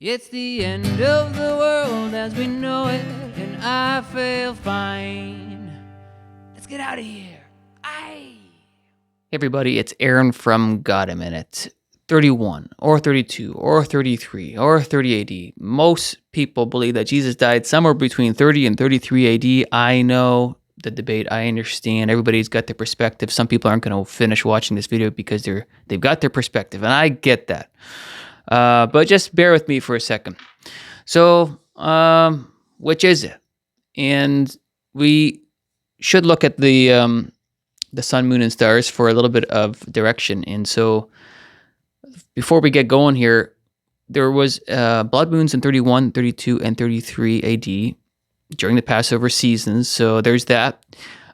It's the end of the world as we know it, and I feel fine. Let's get out of here. Aye. Hey everybody, it's Aaron from Got a Minute. 31 or 32 or 33 or 30 AD. Most people believe that Jesus died somewhere between 30 and 33 AD. I know the debate. I understand. Everybody's got their perspective. Some people aren't going to finish watching this video because they've got their perspective, and I get that. But just bear with me for a second. So, which is it? And we should look at the sun, moon, and stars for a little bit of direction. And so, before we get going here, there was blood moons in 31, 32, and 33 AD during the Passover seasons. So there's that.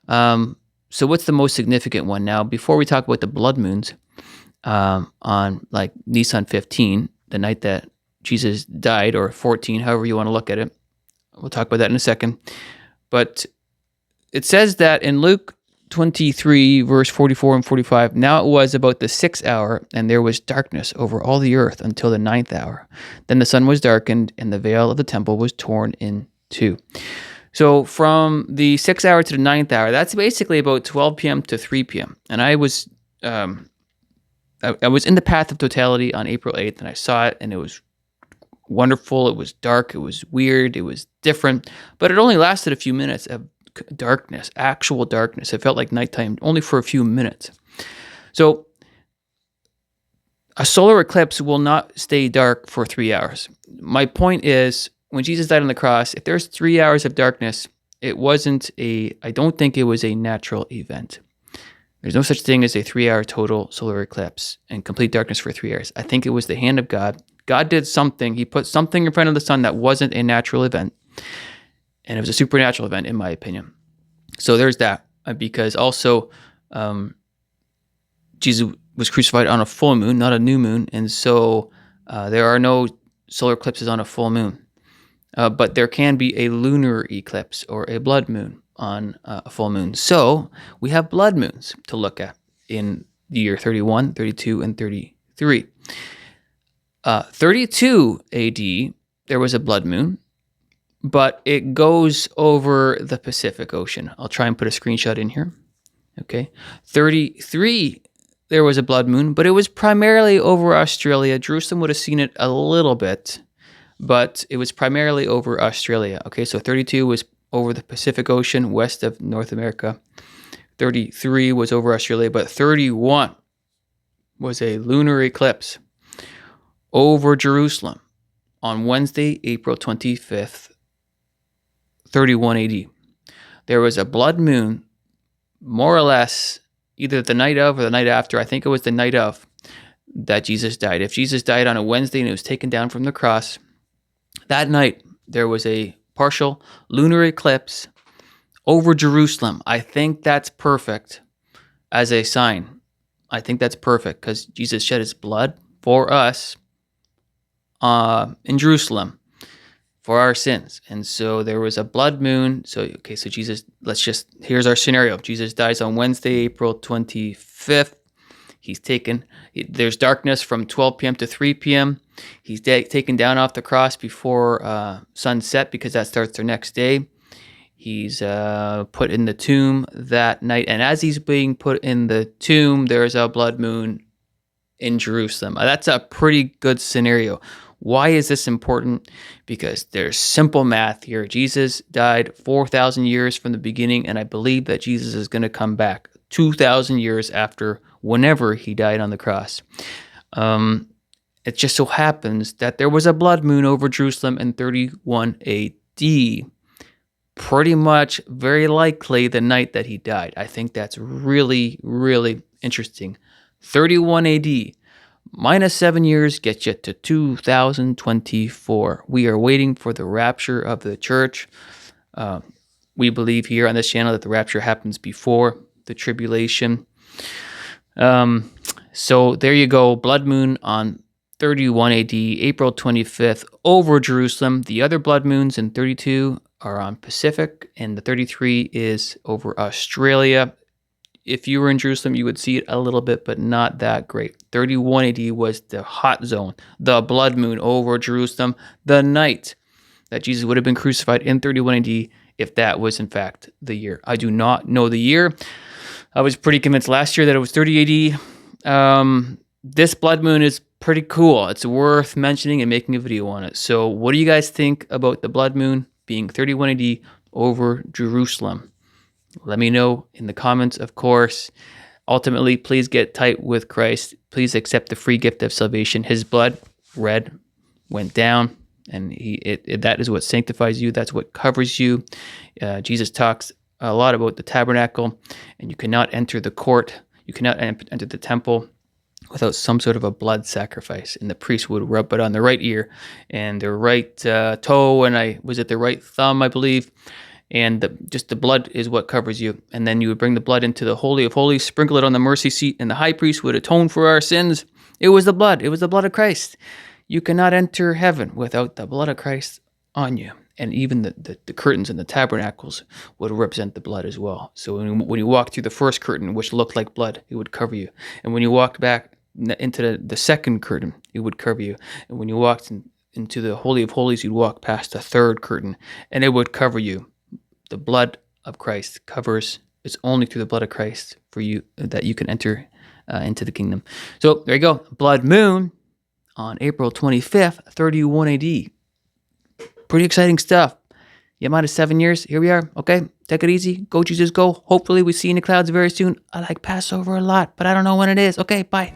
So what's the most significant one? Now, before we talk about the blood moons, on like Nisan 15, the night that Jesus died, or 14, however you want to look at it. We'll talk about that in a second. But it says that in Luke 23, verse 44 and 45, now it was about the 6th hour, and there was darkness over all the earth until the 9th hour. Then the sun was darkened, and the veil of the temple was torn in two. So from the 6th hour to the 9th hour, that's basically about 12 p.m. to 3 p.m. And I was in the Path of Totality on April 8th, and I saw it, and it was wonderful. It was dark. It was weird. It was different. But it only lasted a few minutes of darkness, actual darkness. It felt like nighttime only for a few minutes. So a solar eclipse will not stay dark for 3 hours. My point is, when Jesus died on the cross, if there's 3 hours of darkness, I don't think it was a natural event. There's no such thing as a 3-hour total solar eclipse and complete darkness for 3 hours. I think it was the hand of God. God did something. He put something in front of the sun that wasn't a natural event. And it was a supernatural event, in my opinion. So there's that. Because also, Jesus was crucified on a full moon, not a new moon. And so there are no solar eclipses on a full moon. But there can be a lunar eclipse or a blood moon on a full moon. So we have blood moons to look at in the year 31, 32, and 33. 32 AD, there was a blood moon, but it goes over the Pacific Ocean. I'll try and put a screenshot in here. Okay. 33, there was a blood moon, but it was primarily over Australia. Jerusalem would have seen it a little bit, but it was primarily over Australia. Okay, so 32 was over the Pacific Ocean, west of North America. 33 was over Australia, but 31 was a lunar eclipse over Jerusalem on Wednesday, April 25th, 31 AD. There was a blood moon, more or less, either the night of or the night after. I think it was the night of that Jesus died. If Jesus died on a Wednesday and he was taken down from the cross, that night there was a partial lunar eclipse over Jerusalem. I think that's perfect as a sign. I think that's perfect because Jesus shed his blood for us in Jerusalem for our sins. And so there was a blood moon. So Jesus, here's our scenario. Jesus dies on Wednesday, April 25th. He's taken, there's darkness from 12 p.m. to 3 p.m. He's taken down off the cross before sunset because that starts the next day. He's put in the tomb that night. And as he's being put in the tomb, there's a blood moon in Jerusalem. That's a pretty good scenario. Why is this important? Because there's simple math here. Jesus died 4,000 years from the beginning, and I believe that Jesus is going to come back 2,000 years after whenever he died on the cross. It just so happens that there was a blood moon over Jerusalem in 31 AD. Pretty much, very likely, the night that he died. I think that's really, really interesting. 31 AD, minus 7 years gets you to 2024. We are waiting for the rapture of the church. We believe here on this channel that the rapture happens before the tribulation. So there you go, blood moon on 31 AD, April 25th, over Jerusalem. The other blood moons in 32 are on Pacific, and the 33 is over Australia. if you were in Jerusalem, you would see it a little bit, but not that great. 31 AD was the hot zone, the blood moon over Jerusalem, the night that Jesus would have been crucified in 31 AD, if that was in fact the year. I do not know the year. I was pretty convinced last year that it was 30 AD. This blood moon is pretty cool. It's worth mentioning and making a video on it. So what do you guys think about the blood moon being 31 AD over Jerusalem? Let me know in the comments, of course. Ultimately, please get tight with Christ. Please accept the free gift of salvation. His blood, red, went down, and that is what sanctifies you. That's what covers you. Jesus talks a lot about the tabernacle, and you cannot enter the court. You cannot enter the temple without some sort of a blood sacrifice. And the priest would rub it on the right ear and the right toe, and the right thumb, I believe. And just the blood is what covers you. And then you would bring the blood into the Holy of Holies, sprinkle it on the mercy seat, and the high priest would atone for our sins. It was the blood. It was the blood of Christ. You cannot enter heaven without the blood of Christ on you. And even the curtains in the tabernacles would represent the blood as well. So when you walk through the first curtain, which looked like blood, it would cover you. And when you walked back into the second curtain, it would cover you. And when you walked into the Holy of Holies, you'd walk past the third curtain, and it would cover you. The blood of Christ covers. It's only through the blood of Christ for you that you can enter into the kingdom. So there you go. Blood moon on April 25th, 31 AD. Pretty exciting stuff. Yamada 7 years. Here we are. Okay, take it easy. Go Jesus, go. Hopefully we see you in the clouds very soon. I like Passover a lot, but I don't know when it is. Okay, bye.